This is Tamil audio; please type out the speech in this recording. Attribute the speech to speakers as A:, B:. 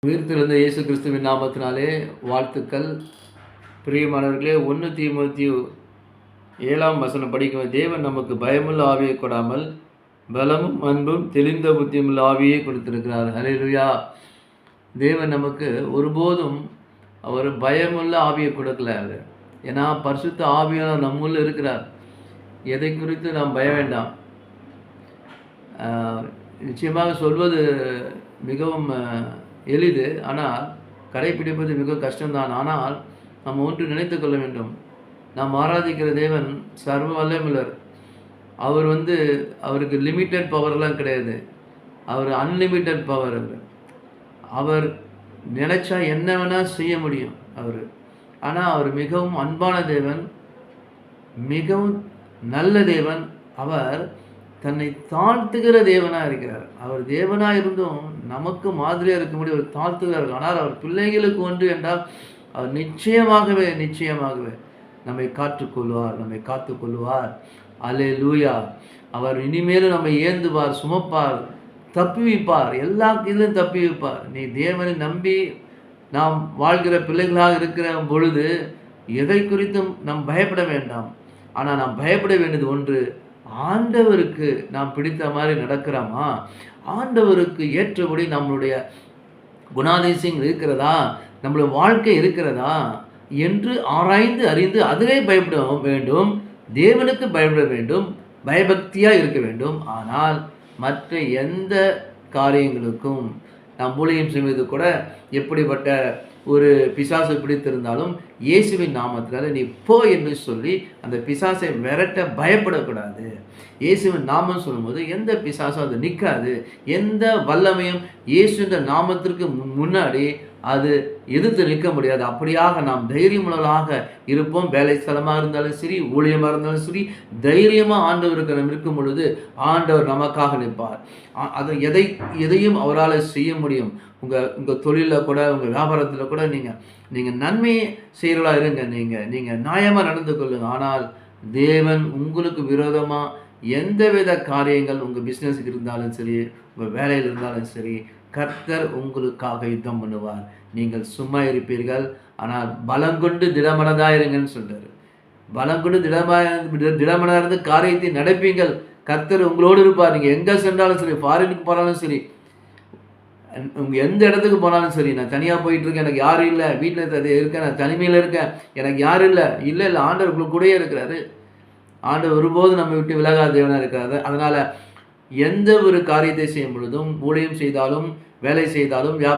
A: உயிர்த்தெழுந்த இயேசு கிறிஸ்துவின் நாமத்தினாலே வாழ்த்துக்கள். பிரியமானவர்களே, 1 தீமோத்தேயு 7ஆம் வசனம் படிக்கும். தேவன் நமக்கு பயமுள்ள ஆவியை கொடாமல் பலமும் அன்பும் தெளிந்த புத்தியுமுள்ள ஆவியை கொடுத்திருக்கிறார். ஹல்லேலூயா. தேவன் நமக்கு ஒருபோதும் அவர் பயமுள்ள ஆவியை கொடுக்கல. ஏன்னா பரிசுத்த ஆவியானவர் நம்முள்ள இருக்கிறார். எதை குறித்து நாம் பய வேண்டாம். நிச்சயமாக சொல்வது மிகவும் எளிது, ஆனால் கடைப்பிடிப்பது மிக கஷ்டம்தான். ஆனால் நாம் ஒன்று நினைத்து கொள்ள வேண்டும், நாம் ஆராதிக்கிற தேவன் சர்வ வல்லமையுள்ளவர். அவர் அவருக்கு லிமிட்டட் பவர்லாம் கிடையாது. அவர் அன்லிமிட்டட் பவர். அவர் நினைச்சா என்ன வேணால் செய்ய முடியும் அவர். ஆனால் அவர் மிகவும் அன்பான தேவன், மிகவும் நல்ல தேவன். அவர் தன்னை தாழ்த்துகிற தேவனாக இருக்கிறார். அவர் தேவனாக இருந்தும் நமக்கு மாதிரியாக இருக்க முடியும். அவர் தாழ்த்துகிறார். ஆனால் அவர் பிள்ளைகளுக்கு ஒன்று என்றால் அவர் நிச்சயமாகவே நம்மை காத்துக்கொள்வார். அல்லேலூயா. அவர் இனிமேலும் நம்மை ஏந்துவார், சுமப்பார், தப்புவிப்பார், எல்லா இதிலும் தப்புவிப்பார். நீ தேவனை நம்பி நாம் வாழ்கிற பிள்ளைகளாக இருக்கிற பொழுது எதை குறித்தும் நாம் பயப்பட வேண்டாம். ஆனால் நாம் பயப்பட வேண்டியது ஒன்று, ஆண்டவருக்கு நாம் பிடித்த மாதிரி நடக்கிறோமா, ஆண்டவருக்கு ஏற்றபடி நம்மளுடைய குணாதிசயங்கள் இருக்கிறதா, நம்மளுடைய வாழ்க்கை இருக்கிறதா என்று ஆராய்ந்து அறிந்து அதிலே பயப்பட வேண்டும். தேவனுக்கு பயப்பட வேண்டும், பயபக்தியாக இருக்க வேண்டும். ஆனால் மற்ற எந்த காரியங்களுக்கும் நாம் ஊழியம் செய்வது கூட எப்படிப்பட்ட ஒரு பிசாசு பிடித்திருந்தாலும் இயேசுவின் நாமத்தினால நீ போ என்று சொல்லி அந்த பிசாசை விரட்ட பயப்படக்கூடாது. இயேசுவின் நாமம் சொல்லும்போது எந்த பிசாசும் அது நிற்காது. எந்த வல்லமையும் இயேசுவின் நாமத்திற்கு முன்னாடி அது எதிர்த்து நிற்க முடியாது. அப்படியாக நாம் தைரியமுள்ளவர்களாக இருப்போம். வேலை ஸ்தலமாக இருந்தாலும் சரி, ஊழியமாக இருந்தாலும் சரி, தைரியமாக ஆண்டவருக்கு நம்ம இருக்கும் பொழுது ஆண்டவர் நமக்காக நிற்பார். அது எதையும் அவரால் செய்ய முடியும். உங்கள் தொழிலில் கூட, உங்கள் வியாபாரத்தில் கூட நீங்கள் நன்மையை செய்கிறவர்களாக இருங்க. நீங்கள் நியாயமாக நடந்து கொள்ளுங்க. ஆனால் தேவன் உங்களுக்கு விரோதமாக எந்தவித காரியங்கள் உங்கள் பிஸ்னஸுக்கு இருந்தாலும் சரி, உங்கள் வேலையில் இருந்தாலும் சரி, கர்த்தர் உங்களுக்காக யுத்தம் பண்ணுவார். நீங்கள் சும்மா இருப்பீர்கள். ஆனால் பலங்கொண்டு திடமனதாக இருங்கன்னு சொல்கிறார். பலங்கொண்டு திடமனதாக இருந்து காரியத்தை நடப்பீங்கள். கர்த்தர் உங்களோடு இருப்பார். நீங்கள் எங்கே சென்றாலும் சரி, ஃபாரினுக்கு போனாலும் சரி, உங்கள் எந்த இடத்துக்கு போனாலும் சரி. நான் தனியாக போயிட்டுருக்கேன், எனக்கு யாரும் இல்லை, வீட்டில் இருக்கேன், நான் தனிமையில் இருக்கேன், எனக்கு யாரும் இல்லை, ஆண்டவர் உங்களுக்கு கூடயே இருக்கிறாரு. ஆண்டவர் ஒருபோது நம்ம விட்டு விலகாத தேவனாக இருக்கிறாரு. அதனால் எந்த ஒரு காரியத்தை செய்யும் பொழுதும், ஊழியம் செய்தாலும், வேலை செய்தாலும்,